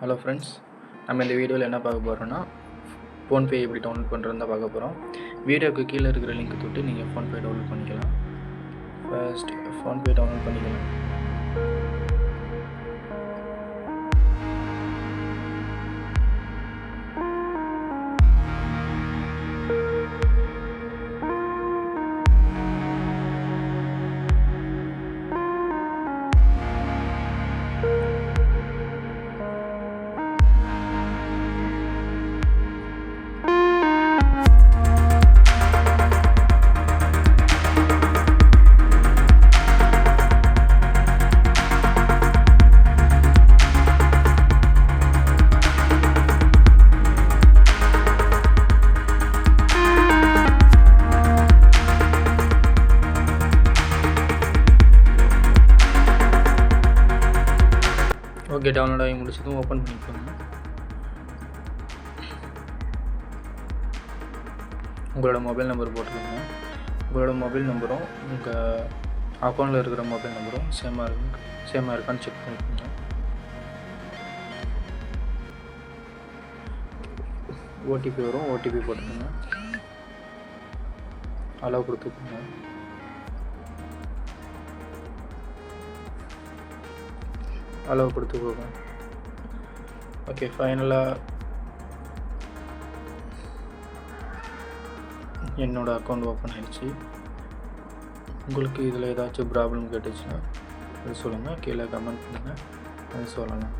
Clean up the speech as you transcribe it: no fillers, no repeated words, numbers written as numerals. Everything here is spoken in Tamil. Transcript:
ஹலோ ஃப்ரெண்ட்ஸ், நம்ம இந்த வீடியோவில் என்ன பார்க்க போகிறோன்னா ஃபோன்பே எப்படி டவுன்லோட் பண்ணுறதுன்னு தான் பார்க்க போகிறோம். வீடியோக்கு கீழே இருக்கிற லிங்க் தொட்டு நீங்கள் ஃபோன்பே டவுன்லோட் பண்ணிக்கலாம். ஃபர்ஸ்ட் ஃபோன்பே டவுன்லோட் பண்ணிக்கலாம். ஓகே, டவுன்லோட் ஆகி முடிச்சதும் ஓப்பன் பண்ணிக்கோங்க. உங்களோட மொபைல் நம்பர் போட்டுக்கோங்க. உங்களோட மொபைல் நம்பரும் உங்கள் அக்கௌண்ட்டில் இருக்கிற மொபைல் நம்பரும் சேமாக இருக்கான்னு செக் பண்ணிக்கோங்க. ஓடிபி வரும், ஓடிபி போட்டுக்கோங்க. அலோவ் கொடுத்துக்கோங்க. அலோவ் கொடுத்துக்கோங்க. ஓகே, ஃபைனலாக என்னோடய அக்கௌண்ட் ஓப்பன் ஆகிடுச்சு. உங்களுக்கு இதில் ஏதாச்சும் ப்ராப்ளம் கேட்டுச்சுன்னா அது சொல்லுங்கள், கீழே கமெண்ட் பண்ணுங்கள், அது சொல்லலாம்.